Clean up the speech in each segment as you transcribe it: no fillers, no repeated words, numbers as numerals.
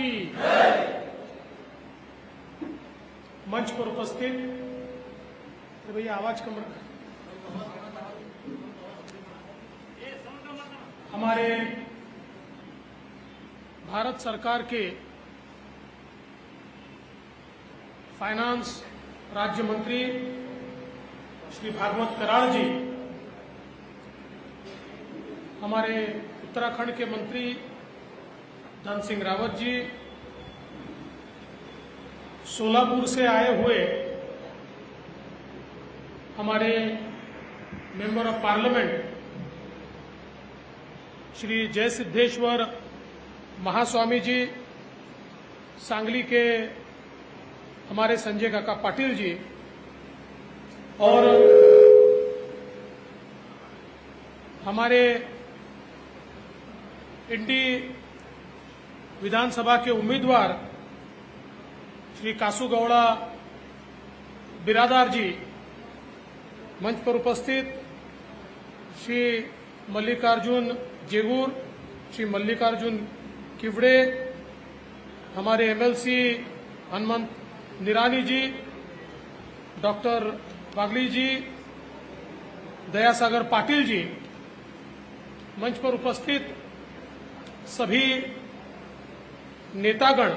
की मंच पर उपस्थित भैया आवाज कम रखा। हमारे भारत सरकार के फाइनेंस राज्य मंत्री श्री भागवत कराड़ जी, हमारे उत्तराखंड के मंत्री धन सिंह रावत जी, सोलापुर से आए हुए हमारे मेंबर ऑफ पार्लियामेंट श्री जय सिद्धेश्वर महास्वामी जी, सांगली के हमारे संजय काका पाटिल जी और हमारे इंडी विधानसभा के उम्मीदवार श्री कासूगौड़ा बिरादार जी, मंच पर उपस्थित श्री मल्लिकार्जुन जेगूर, श्री मल्लिकार्जुन किवड़े, हमारे एमएलसी हनुमंत निरानी जी, डॉक्टर वागली जी, दयासागर पाटिल जी, मंच पर उपस्थित सभी नेतागण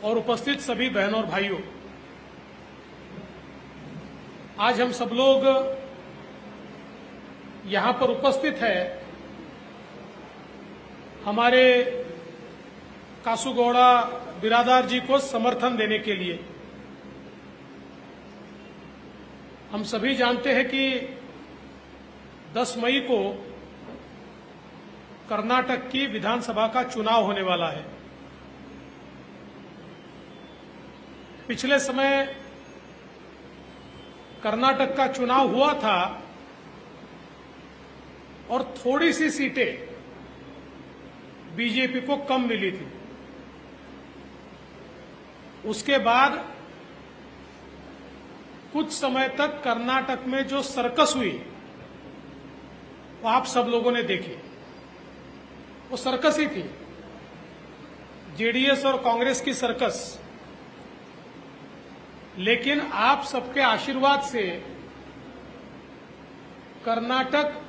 और उपस्थित सभी बहनों और भाइयों, आज हम सब लोग यहां पर उपस्थित हैं हमारे कासूगौड़ा बिरादार जी को समर्थन देने के लिए। हम सभी जानते हैं कि 10 मई को कर्नाटक की विधानसभा का चुनाव होने वाला है। पिछले समय कर्नाटक का चुनाव हुआ था और थोड़ी सी सीटें बीजेपी को कम मिली थी। उसके बाद कुछ समय तक कर्नाटक में जो सर्कस हुई वो आप सब लोगों ने देखी। वो सर्कस ही थी, जेडीएस और कांग्रेस की सर्कस। लेकिन आप सबके आशीर्वाद से कर्नाटक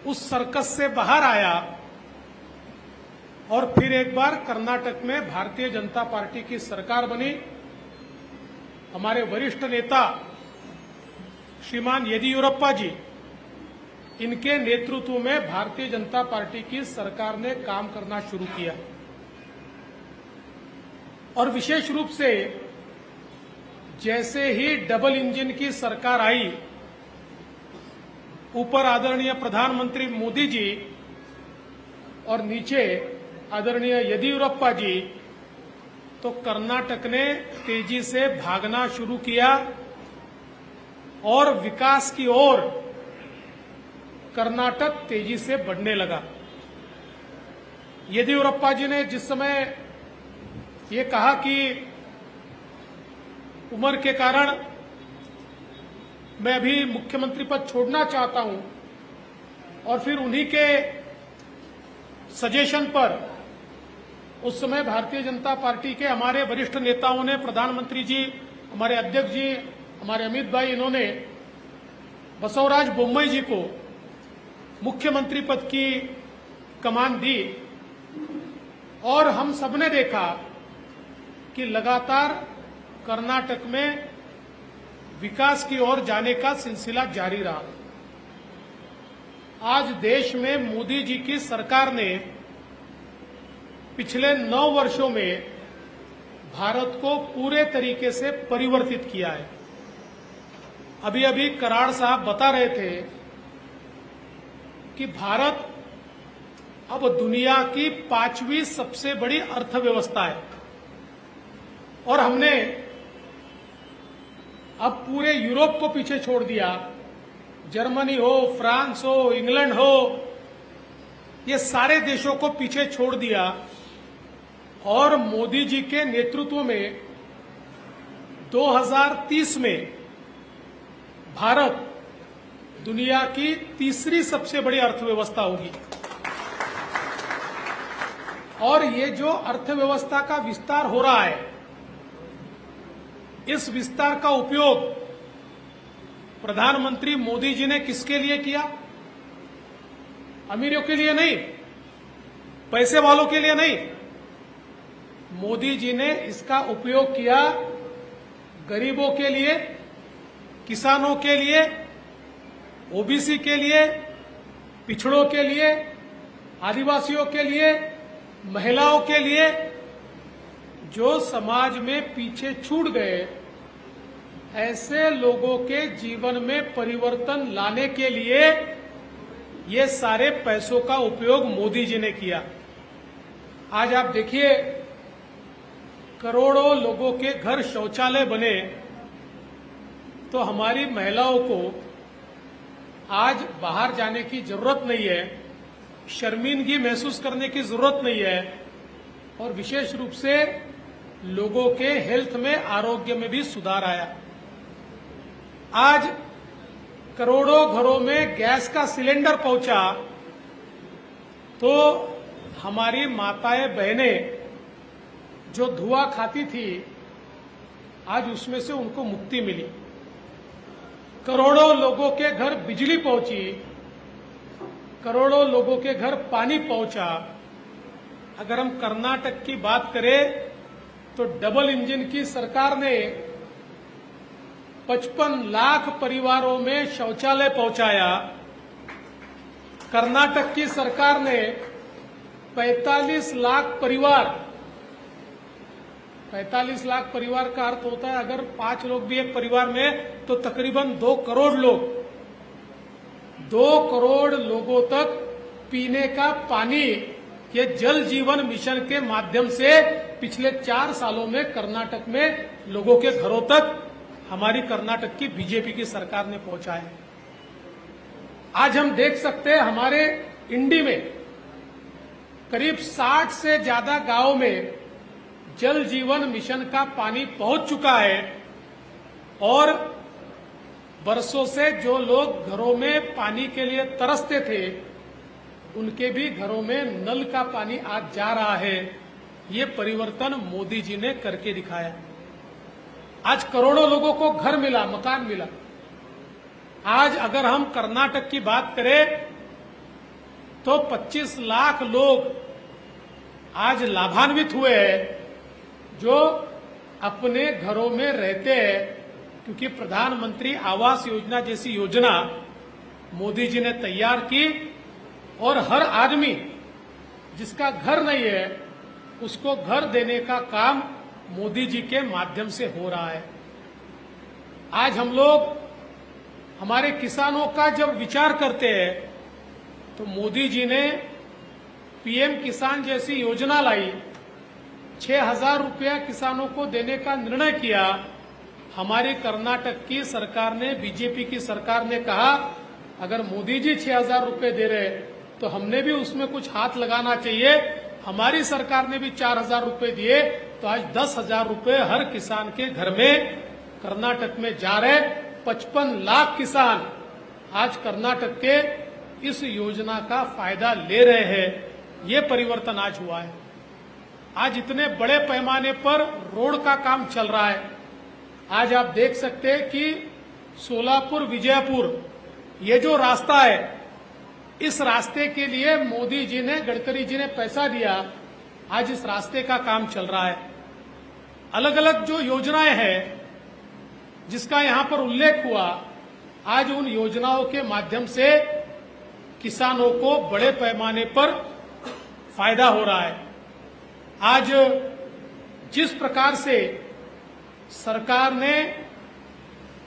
उस सर्कस से बाहर आया और फिर एक बार कर्नाटक में भारतीय जनता पार्टी की सरकार बनी। हमारे वरिष्ठ नेता श्रीमान येदियुरप्पा जी, इनके नेतृत्व में भारतीय जनता पार्टी की सरकार ने काम करना शुरू किया और विशेष रूप से जैसे ही डबल इंजन की सरकार आई, ऊपर आदरणीय प्रधानमंत्री मोदी जी और नीचे आदरणीय येदियुरप्पा जी, तो कर्नाटक ने तेजी से भागना शुरू किया और विकास की ओर कर्नाटक तेजी से बढ़ने लगा। येदियुरप्पा जी ने जिस समय ये कहा कि उम्र के कारण मैं अभी मुख्यमंत्री पद छोड़ना चाहता हूं, और फिर उन्हीं के सजेशन पर उस समय भारतीय जनता पार्टी के हमारे वरिष्ठ नेताओं ने, प्रधानमंत्री जी, हमारे अध्यक्ष जी, हमारे अमित भाई, इन्होंने बसवराज बोम्मई जी को मुख्यमंत्री पद की कमान दी और हम सबने देखा कि लगातार कर्नाटक में विकास की ओर जाने का सिलसिला जारी रहा। आज देश में मोदी जी की सरकार ने पिछले 9 वर्षों में भारत को पूरे तरीके से परिवर्तित किया है। अभी अभी कराड़ साहब बता रहे थे कि भारत अब दुनिया की 5वीं सबसे बड़ी अर्थव्यवस्था है और हमने अब पूरे यूरोप को पीछे छोड़ दिया। जर्मनी हो, फ्रांस हो, इंग्लैंड हो, ये सारे देशों को पीछे छोड़ दिया और मोदी जी के नेतृत्व में 2030 में भारत दुनिया की तीसरी सबसे बड़ी अर्थव्यवस्था होगी। और ये जो अर्थव्यवस्था का विस्तार हो रहा है, इस विस्तार का उपयोग प्रधानमंत्री मोदी जी ने किसके लिए किया? अमीरों के लिए नहीं, पैसे वालों के लिए नहीं। मोदी जी ने इसका उपयोग किया गरीबों के लिए, किसानों के लिए, ओबीसी के लिए, पिछड़ों के लिए, आदिवासियों के लिए, महिलाओं के लिए, जो समाज में पीछे छूट गए, ऐसे लोगों के जीवन में परिवर्तन लाने के लिए ये सारे पैसों का उपयोग मोदी जी ने किया। आज आप देखिए, करोड़ों लोगों के घर शौचालय बने, तो हमारी महिलाओं को आज बाहर जाने की जरूरत नहीं है, शर्मिंदगी महसूस करने की जरूरत नहीं है, और विशेष रूप से लोगों के हेल्थ में, आरोग्य में भी सुधार आया। आज करोड़ों घरों में गैस का सिलेंडर पहुंचा, तो हमारी माताएं बहनें जो धुआं खाती थी, आज उसमें से उनको मुक्ति मिली। करोड़ों लोगों के घर बिजली पहुंची, करोड़ों लोगों के घर पानी पहुंचा। अगर हम कर्नाटक की बात करें तो डबल इंजन की सरकार ने 55 लाख परिवारों में शौचालय पहुंचाया। कर्नाटक की सरकार ने 45 लाख परिवार, 45 लाख परिवार का अर्थ होता है अगर 5 लोग भी एक परिवार में तो तकरीबन 2 करोड़ लोग, 2 करोड़ लोगों तक पीने का पानी ये जल जीवन मिशन के माध्यम से पिछले 4 सालों में कर्नाटक में लोगों के घरों तक हमारी कर्नाटक की बीजेपी की सरकार ने पहुंचाया। आज हम देख सकते हैं हमारे इंडी में करीब 60 से ज्यादा गांवों में जल जीवन मिशन का पानी पहुंच चुका है, और बरसों से जो लोग घरों में पानी के लिए तरसते थे, उनके भी घरों में नल का पानी आज जा रहा है। ये परिवर्तन मोदी जी ने करके दिखाया। आज करोड़ों लोगों को घर मिला, मकान मिला। आज अगर हम कर्नाटक की बात करें तो 25 लाख लोग आज लाभान्वित हुए हैं, जो अपने घरों में रहते हैं, क्योंकि प्रधानमंत्री आवास योजना जैसी योजना मोदी जी ने तैयार की, और हर आदमी जिसका घर नहीं है उसको घर देने का काम मोदी जी के माध्यम से हो रहा है। आज हम लोग हमारे किसानों का जब विचार करते हैं तो मोदी जी ने पीएम किसान जैसी योजना लाई, 6,000 रुपया किसानों को देने का निर्णय किया। हमारी कर्नाटक की सरकार ने, बीजेपी की सरकार ने कहा अगर मोदी जी 6,000 रुपये दे रहे तो हमने भी उसमें कुछ हाथ लगाना चाहिए। हमारी सरकार ने भी 4,000 रुपये दिए, तो आज 10,000 रुपये हर किसान के घर में कर्नाटक में जा रहे। 55 लाख किसान आज कर्नाटक के इस योजना का फायदा ले रहे हैं। ये परिवर्तन आज हुआ है। आज इतने बड़े पैमाने पर रोड का काम चल रहा है। आज आप देख सकते हैं कि सोलापुर विजयपुर ये जो रास्ता है, इस रास्ते के लिए मोदी जी ने, गडकरी जी ने पैसा दिया। आज इस रास्ते का काम चल रहा है। अलग अलग जो योजनाएं हैं जिसका यहां पर उल्लेख हुआ, आज उन योजनाओं के माध्यम से किसानों को बड़े पैमाने पर फायदा हो रहा है। आज जिस प्रकार से सरकार ने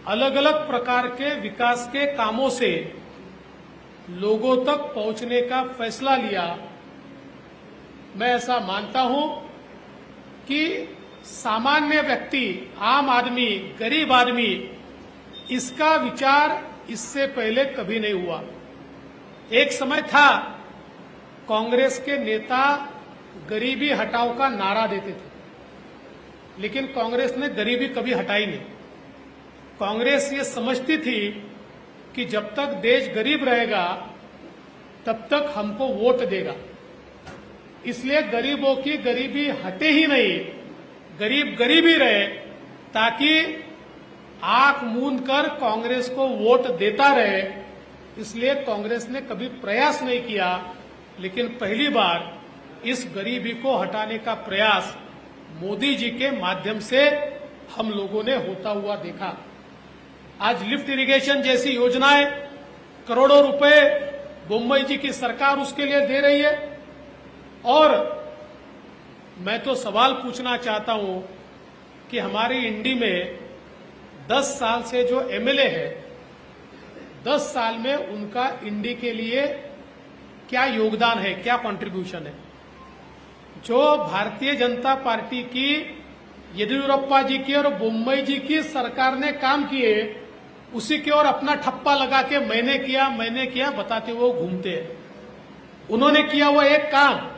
अलग अलग प्रकार के विकास के कामों से लोगों तक पहुंचने का फैसला लिया, मैं ऐसा मानता हूं कि सामान्य व्यक्ति, आम आदमी, गरीब आदमी, इसका विचार इससे पहले कभी नहीं हुआ। एक समय था कांग्रेस के नेता गरीबी हटाओ का नारा देते थे, लेकिन कांग्रेस ने गरीबी कभी हटाई नहीं। कांग्रेस ये समझती थी कि जब तक देश गरीब रहेगा तब तक हमको वोट देगा। इसलिए गरीबों की गरीबी हटे ही नहीं, गरीब गरीब ही रहे, ताकि आंख मूंद कर कांग्रेस को वोट देता रहे। इसलिए कांग्रेस ने कभी प्रयास नहीं किया, लेकिन पहली बार इस गरीबी को हटाने का प्रयास मोदी जी के माध्यम से हम लोगों ने होता हुआ देखा। आज लिफ्ट इरिगेशन जैसी योजनाएं करोड़ों रुपए बोम्मई जी की सरकार उसके लिए दे रही है। और मैं तो सवाल पूछना चाहता हूं कि हमारी इंडी में 10 साल से जो एमएलए है, 10 साल में उनका इंडी के लिए क्या योगदान है, क्या कंट्रीब्यूशन है। जो भारतीय जनता पार्टी की येदियुरप्पा जी की और बोम्मई जी की सरकार ने काम किए, उसी की ओर अपना ठप्पा लगा के मैंने किया बताते हुए घूमते हैं। उन्होंने किया हुआ एक काम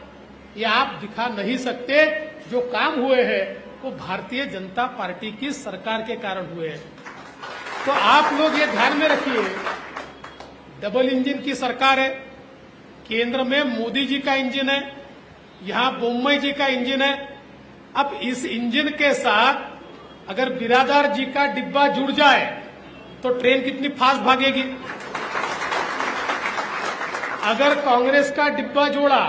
ये आप दिखा नहीं सकते। जो काम हुए हैं वो भारतीय जनता पार्टी की सरकार के कारण हुए हैं। तो आप लोग ये ध्यान में रखिए, डबल इंजन की सरकार है, केंद्र में मोदी जी का इंजन है, यहां बोम्मई जी का इंजन है। अब इस इंजन के साथ अगर बिरादार जी का डिब्बा जुड़ जाए तो ट्रेन कितनी फास्ट भागेगी। अगर कांग्रेस का डिब्बा जोड़ा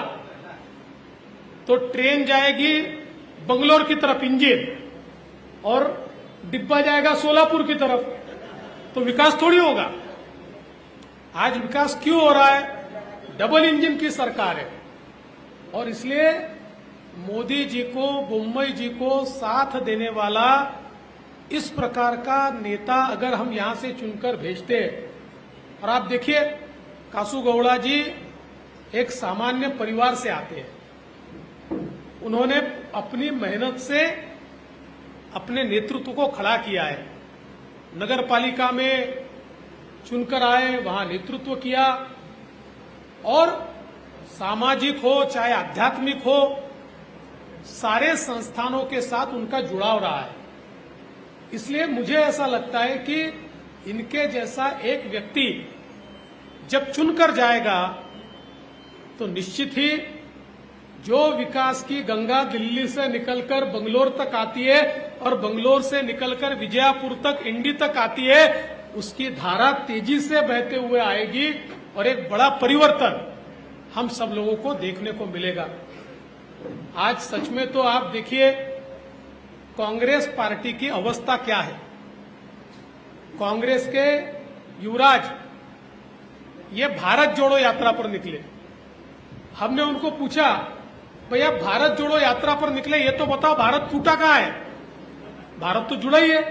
तो ट्रेन जाएगी बंगलोर की तरफ इंजन, और डिब्बा जाएगा सोलापुर की तरफ, तो विकास थोड़ी होगा। आज विकास क्यों हो रहा है? डबल इंजन की सरकार है। और इसलिए मोदी जी को, बोम्मई जी को साथ देने वाला इस प्रकार का नेता अगर हम यहां से चुनकर भेजते, और आप देखिए कासूगौड़ा जी एक सामान्य परिवार से आते हैं, उन्होंने अपनी मेहनत से अपने नेतृत्व को खड़ा किया है। नगर पालिका में चुनकर आए, वहां नेतृत्व किया, और सामाजिक हो चाहे आध्यात्मिक हो, सारे संस्थानों के साथ उनका जुड़ाव रहा है। इसलिए मुझे ऐसा लगता है कि इनके जैसा एक व्यक्ति जब चुनकर जाएगा तो निश्चित ही जो विकास की गंगा दिल्ली से निकलकर बंगलोर तक आती है और बंगलोर से निकलकर विजयपुर तक, इंडी तक आती है, उसकी धारा तेजी से बहते हुए आएगी और एक बड़ा परिवर्तन हम सब लोगों को देखने को मिलेगा। आज सच में तो आप देखिए कांग्रेस पार्टी की अवस्था क्या है। कांग्रेस के युवराज ये भारत जोड़ो यात्रा पर निकले। हमने उनको पूछा, भैया भारत जोड़ो यात्रा पर निकले, ये तो बताओ भारत टूटा कहां है? भारत तो जुड़ा ही है,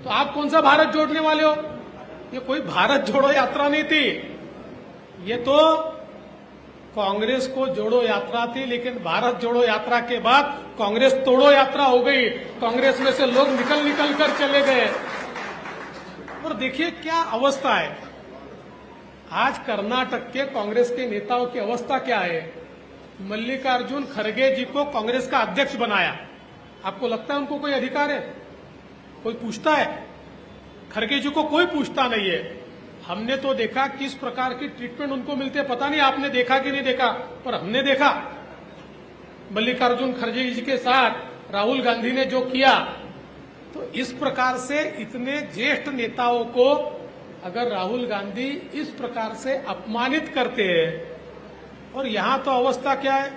तो आप कौन सा भारत जोड़ने वाले हो? ये कोई भारत जोड़ो यात्रा नहीं थी, ये तो कांग्रेस को जोड़ो यात्रा थी। लेकिन भारत जोड़ो यात्रा के बाद कांग्रेस तोड़ो यात्रा हो गई, कांग्रेस में से लोग निकल निकल कर चले गए। और देखिए क्या अवस्था है आज कर्नाटक के कांग्रेस के नेताओं की अवस्था क्या है। मल्लिकार्जुन खड़गे जी को कांग्रेस का अध्यक्ष बनाया। आपको लगता है उनको कोई अधिकार है? कोई पूछता है? खड़गे जी को कोई पूछता नहीं है। हमने तो देखा किस प्रकार की ट्रीटमेंट उनको मिलती है, पता नहीं आपने देखा कि नहीं देखा, पर हमने देखा। मल्लिकार्जुन खड़गे जी के साथ राहुल गांधी ने जो किया, तो इस प्रकार से इतने ज्येष्ठ नेताओं को अगर राहुल गांधी इस प्रकार से अपमानित करते हैं, और यहां तो अवस्था क्या है,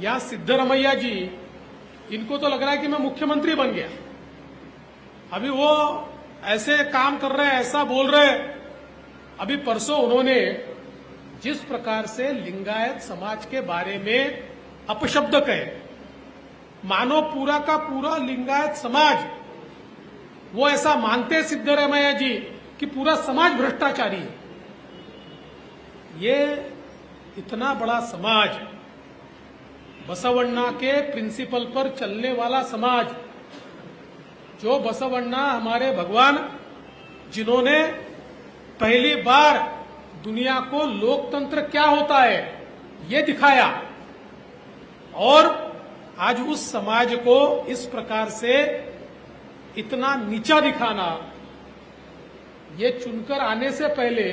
यहां सिद्धरमैया जी, इनको तो लग रहा है कि मैं मुख्यमंत्री बन गया। अभी वो ऐसे काम कर रहे हैं, ऐसा बोल रहे हैं। अभी परसों उन्होंने जिस प्रकार से लिंगायत समाज के बारे में अपशब्द कहे, मानो पूरा का पूरा लिंगायत समाज, वो ऐसा मानते सिद्धरमैया जी कि पूरा समाज भ्रष्टाचारी है। ये इतना बड़ा समाज, बसवण्णा के प्रिंसिपल पर चलने वाला समाज, जो बसवण्णा हमारे भगवान, जिन्होंने पहली बार दुनिया को लोकतंत्र क्या होता है ये दिखाया, और आज उस समाज को इस प्रकार से इतना नीचा दिखाना, ये चुनकर आने से पहले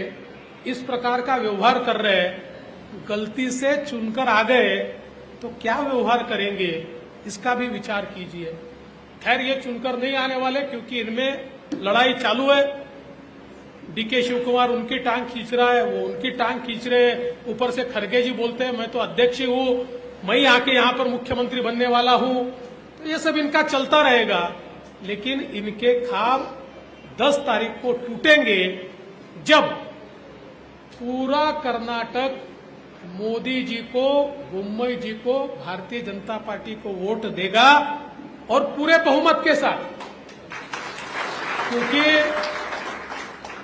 इस प्रकार का व्यवहार कर रहे हैं। गलती से चुनकर आ गए तो क्या व्यवहार करेंगे, इसका भी विचार कीजिए। खैर ये चुनकर नहीं आने वाले, क्योंकि इनमें लड़ाई चालू है। डीके शिव कुमार उनकी टांग खींच रहा है, वो उनकी टांग खींच रहे हैं। ऊपर से खड़गे जी बोलते हैं मैं तो अध्यक्ष ही हूं, मैं ही आके यहां पर मुख्यमंत्री बनने वाला हूं। तो ये सब इनका चलता रहेगा, लेकिन इनके ख्वाब 10 तारीख को टूटेंगे, जब पूरा कर्नाटक मोदी जी को, बोम्मई जी को, भारतीय जनता पार्टी को वोट देगा, और पूरे बहुमत के साथ। क्योंकि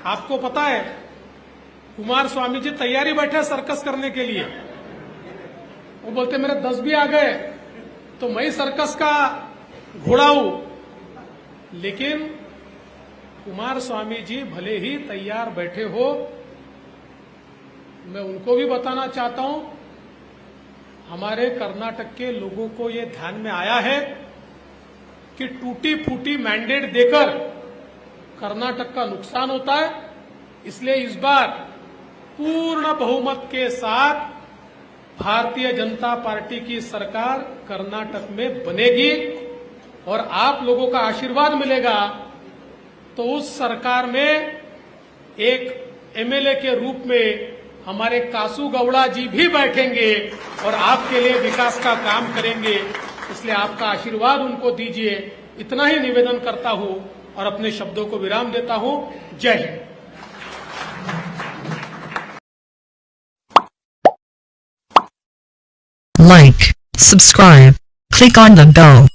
आपको पता है कुमार स्वामी जी तैयारी बैठे सर्कस करने के लिए। वो बोलते मेरे 10 भी आ गए तो मैं ही सर्कस का घोड़ा हूं। लेकिन कुमार स्वामी जी भले ही तैयार बैठे हो, मैं उनको भी बताना चाहता हूं, हमारे कर्नाटक के लोगों को ये ध्यान में आया है कि टूटी फूटी मैंडेट देकर कर्नाटक का नुकसान होता है। इसलिए इस बार पूर्ण बहुमत के साथ भारतीय जनता पार्टी की सरकार कर्नाटक में बनेगी, और आप लोगों का आशीर्वाद मिलेगा तो उस सरकार में एक एमएलए के रूप में हमारे कासू गौड़ा जी भी बैठेंगे और आपके लिए विकास का काम करेंगे। इसलिए आपका आशीर्वाद उनको दीजिए, इतना ही निवेदन करता हूं और अपने शब्दों को विराम देता हूं। जय Hind. Like, subscribe, click on the bell.